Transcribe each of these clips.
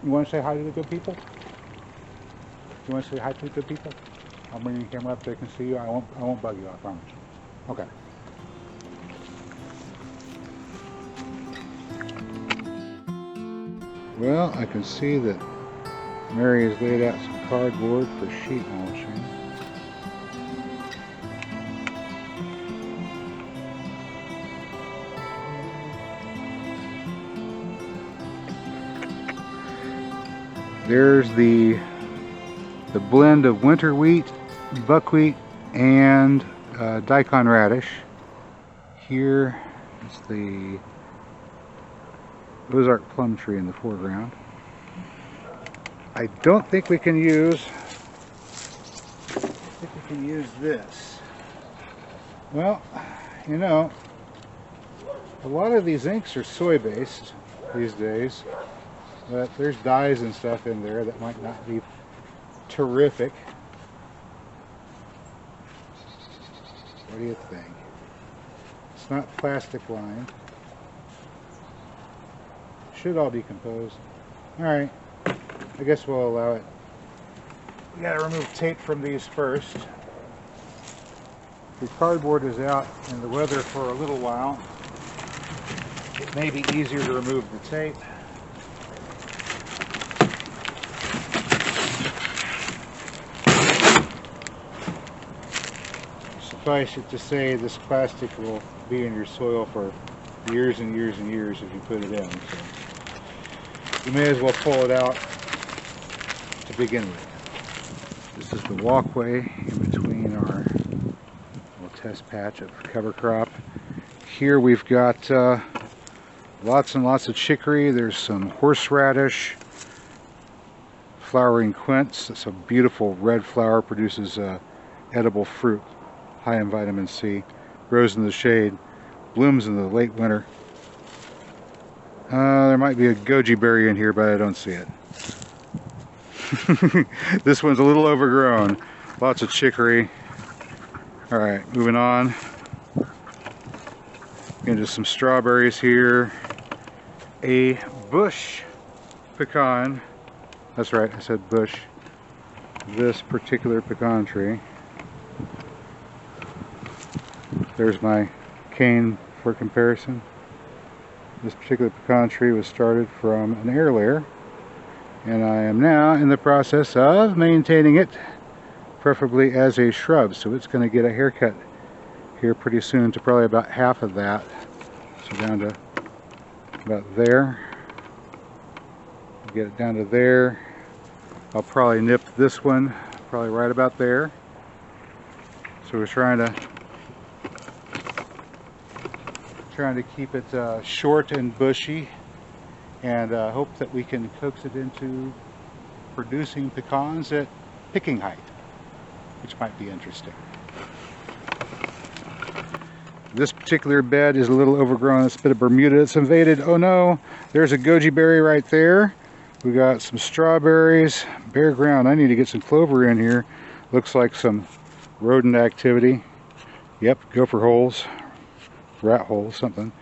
You want to say hi to the good people? You want to say hi to the good people? I'll bring the camera up so they can see you. I won't bug you, I promise. Okay. Well, I can see that Mary has laid out some cardboard for sheet mulching. There's the blend of winter wheat, buckwheat, and daikon radish. Here is the Ozark plum tree in the foreground. I don't think we can use this. Well, you know, a lot of these inks are soy based these days, but there's dyes and stuff in there that might not be terrific. What do you think? It's not plastic lined. Should all decompose. Alright, I guess we'll allow it. We gotta remove tape from these first. The cardboard is out in the weather for a little while. It may be easier to remove the tape. Suffice it to say, this plastic will be in your soil for years and years and years if you put it in. So you may as well pull it out to begin with. This is the walkway in between our little test patch of cover crop. Here we've got lots and lots of chicory. There's some horseradish, flowering quince. That's a beautiful red flower, produces edible fruit, high in vitamin C, grows in the shade, blooms in the late winter. There might be a goji berry in here, but I don't see it. This one's a little overgrown. Lots of chicory. Alright, moving on. Into some strawberries here. A bush pecan. That's right, I said bush. This particular pecan tree. There's my cane for comparison. This particular pecan tree was started from an air layer, and I am now in the process of maintaining it, preferably as a shrub. So it's going to get a haircut here pretty soon to probably about half of that. So down to about there. Get it down to there. I'll probably nip this one probably right about there. So we're trying to keep it short and bushy, and hope that we can coax it into producing pecans at picking height, which might be interesting. This particular bed is a little overgrown. It's a bit of Bermuda. It's invaded. Oh no, there's a goji berry right there. We got some strawberries, bare ground. I need to get some clover in here. Looks like some rodent activity. Yep, gopher holes, rat holes, something.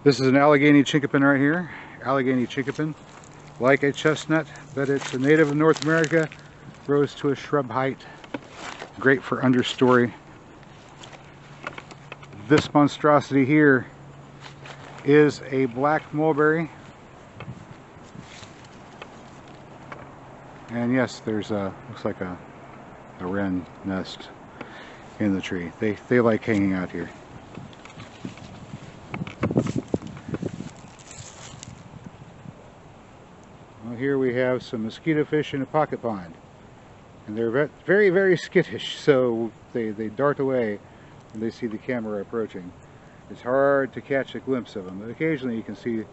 This is an Allegheny chinkapin right here. Allegheny chinkapin, like a chestnut, but it's a native of North America. Grows to a shrub height. Great for understory. This monstrosity here is a black mulberry. And yes, there's a, looks like a wren nest in the tree. They like hanging out here. Well, here we have some mosquito fish in a pocket pond. And they're very, very skittish, so they dart away when they see the camera approaching. It's hard to catch a glimpse of them, but occasionally you can see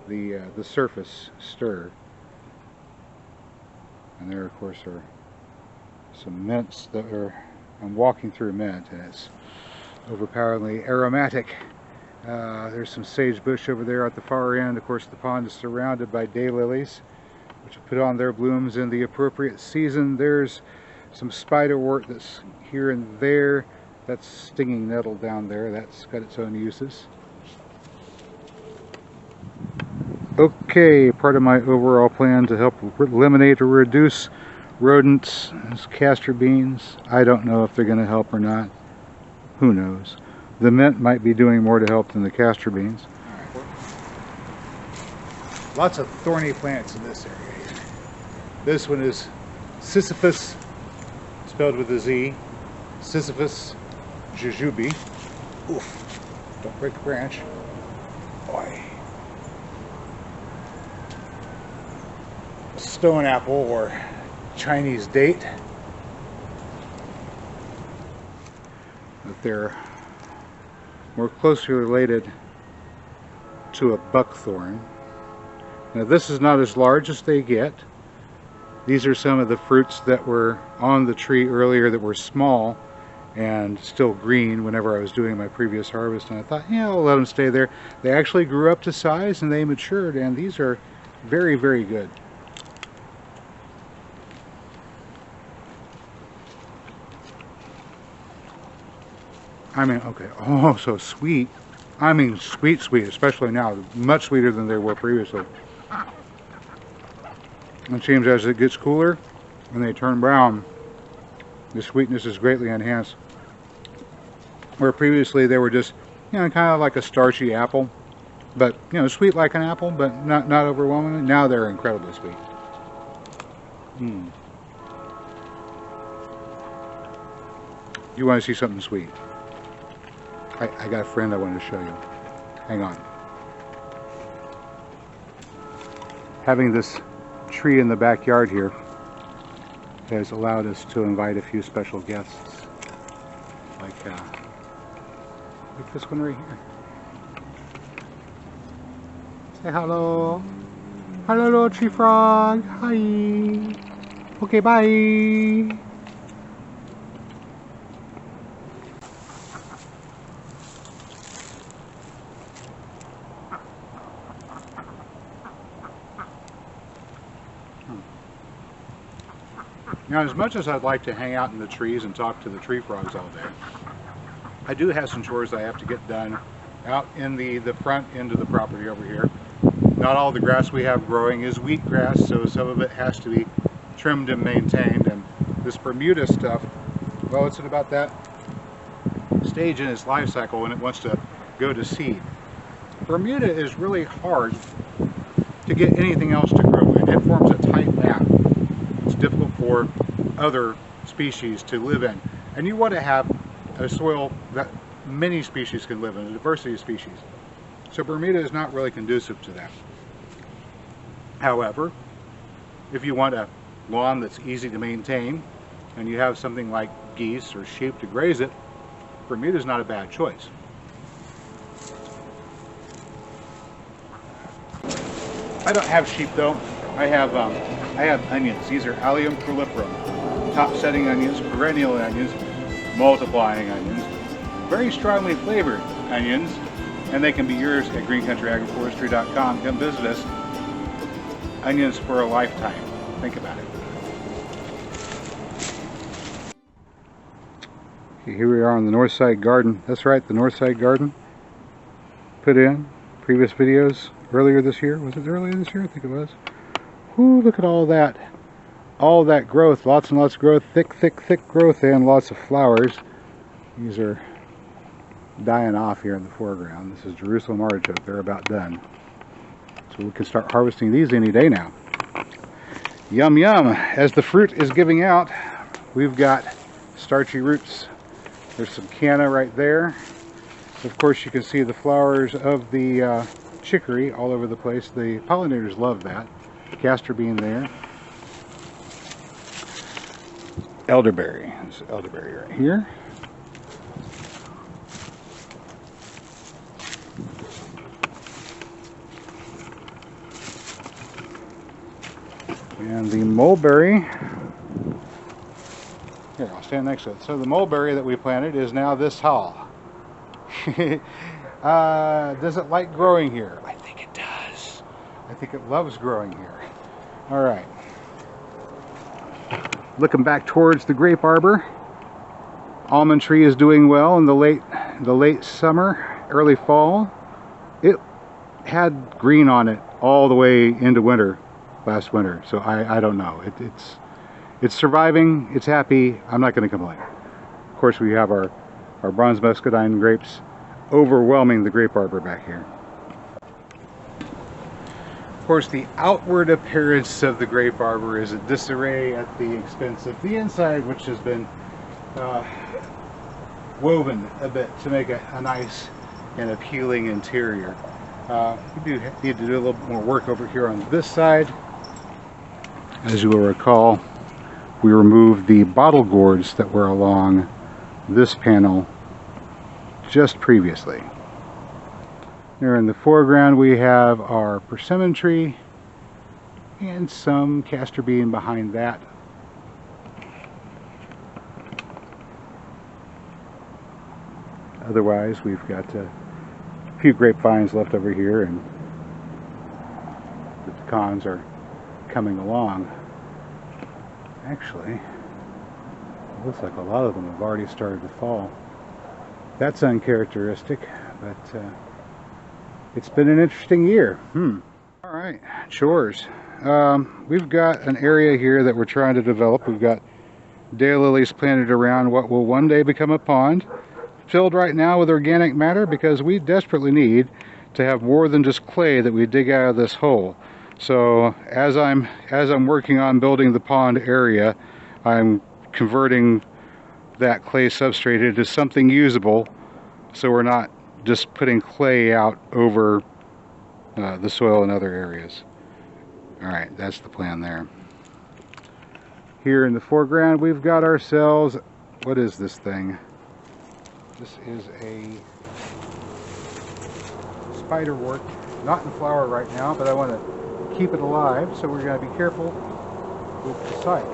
the surface stir. And there, of course, are some mints that are, I'm walking through mint, and it's overpoweringly aromatic. There's some sagebush over there at the far end. Of course, the pond is surrounded by daylilies, which will put on their blooms in the appropriate season. There's some spiderwort that's here and there. That's stinging nettle down there. That's got its own uses. Okay, part of my overall plan to help eliminate or reduce rodents is castor beans. I don't know if they're going to help or not. Who knows? The mint might be doing more to help than the castor beans. Lots of thorny plants in this area here. This one is Zisyphus, spelled with a Z. Zisyphus Jujube. Oof, don't break the branch. Boy. Stone apple or Chinese date. But they're more closely related to a buckthorn. Now this is not as large as they get. These are some of the fruits that were on the tree earlier that were small and still green whenever I was doing my previous harvest, and I thought, yeah, I'll let them stay there. They actually grew up to size and they matured, and these are very, very good. I mean, okay, oh, so sweet. I mean, sweet, sweet, especially now. Much sweeter than they were previously. It seems as it gets cooler and they turn brown, the sweetness is greatly enhanced. Where previously they were just, you know, kind of like a starchy apple, but, you know, sweet like an apple, but not overwhelmingly. Now they're incredibly sweet. You want to see something sweet? I got a friend I wanted to show you. Hang on. Having this tree in the backyard here has allowed us to invite a few special guests, like this one right here. Say hello. Hello, little tree frog. Hi. Okay, bye. Now, as much as I'd like to hang out in the trees and talk to the tree frogs all day, I do have some chores I have to get done out in the front end of the property over here. Not all the grass we have growing is wheatgrass, so some of it has to be trimmed and maintained. And this Bermuda stuff, well, it's at about that stage in its life cycle when it wants to go to seed. Bermuda is really hard to get anything else to grow in. It forms a tight mat. It's difficult for other species to live in, and you want to have a soil that many species can live in, a diversity of species. So Bermuda is not really conducive to that. However, if you want a lawn that's easy to maintain and you have something like geese or sheep to graze it, Bermuda is not a bad choice. I don't have sheep though. I have onions. These are Allium proliferum, top setting onions, perennial onions, multiplying onions, very strongly flavored onions, and they can be yours at greencountryagroforestry.com. Come visit us. Onions for a lifetime. Think about it. Okay, here we are on the north side garden. That's right, the north side garden. Put in previous videos earlier this year. Was it earlier this year? I think it was. Ooh, look at all that growth, lots and lots of growth, thick growth, and lots of flowers. These are dying off here in the foreground. This is Jerusalem artichoke. They're about done, so we can start harvesting these any day now. Yum yum. As the fruit is giving out, we've got starchy roots. There's some canna right there. Of course, you can see the flowers of the chicory all over the place. The pollinators love that. Castor bean there. Elderberry. There's elderberry right here. And the mulberry. Here, I'll stand next to it. So the mulberry that we planted is now this tall. Does it like growing here? I think it does. I think it loves growing here. All right. Looking back towards the grape arbor. Almond tree is doing well in the late summer, early fall. It had green on it all the way into winter last winter. So I don't know. It's surviving. It's happy. I'm not going to complain. Of course, we have our bronze muscadine grapes overwhelming the grape arbor back here. Of course, the outward appearance of the grape arbor is a disarray at the expense of the inside, which has been woven a bit to make a nice and appealing interior. We do need to do a little bit more work over here on this side. As you will recall, we removed the bottle gourds that were along this panel just previously. There in the foreground we have our persimmon tree and some castor bean behind that. Otherwise, we've got a few grapevines left over here, and the pecans are coming along. Actually, it looks like a lot of them have already started to fall. That's uncharacteristic, but it's been an interesting year. All right, chores. We've got an area here that we're trying to develop. We've got daylilies planted around what will one day become a pond, filled right now with organic matter because we desperately need to have more than just clay that we dig out of this hole. So as I'm working on building the pond area, I'm converting that clay substrate into something usable, so we're not just putting clay out over the soil in other areas. All right, that's the plan there. Here in the foreground, we've got ourselves, what is this thing? This is a spiderwort, not in flower right now, but I want to keep it alive, so we're going to be careful with the site.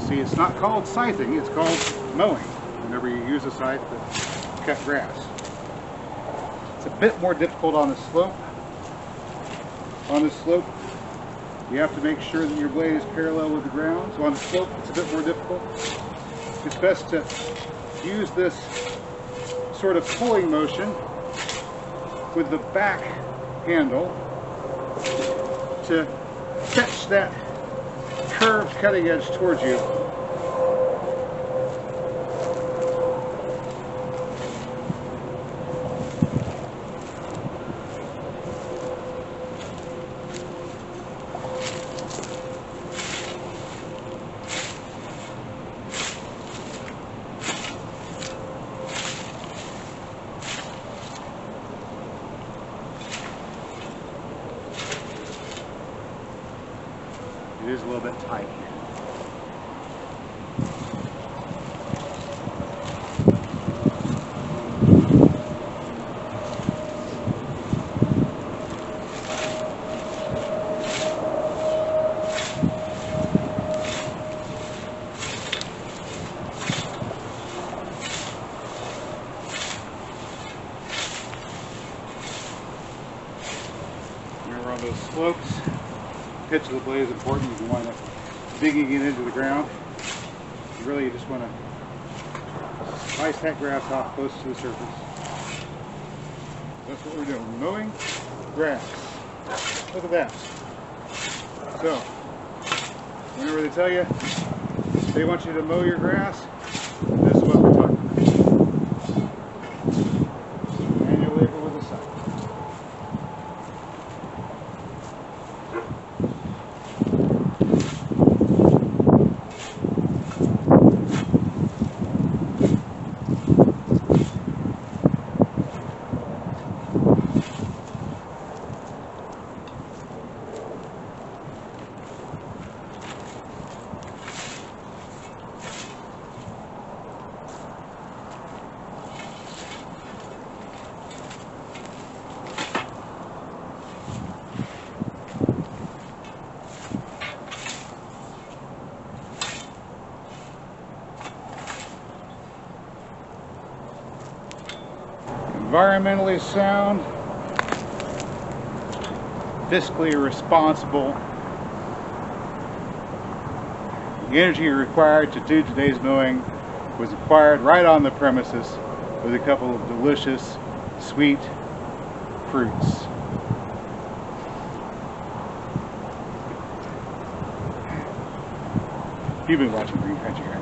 See, it's not called scything, it's called mowing, whenever you use a scythe to cut grass. It's a bit more difficult on the slope. On the slope, you have to make sure that your blade is parallel with the ground. So on the slope, it's a bit more difficult. It's best to use this sort of pulling motion with the back handle to catch that curved cutting edge towards you. It is a little bit tight. Remember on those slopes, pitch of the blade is important. You want to digging it into the ground. You just want to slice that grass off close to the surface. That's what we're doing. We're mowing grass. Look at that. So, whenever they tell you they want you to mow your grass, this is what we're talking about. Manual labor with a scythe. Environmentally sound, fiscally responsible. The energy required to do today's mowing was acquired right on the premises with a couple of delicious, sweet fruits. You've been watching Green Country.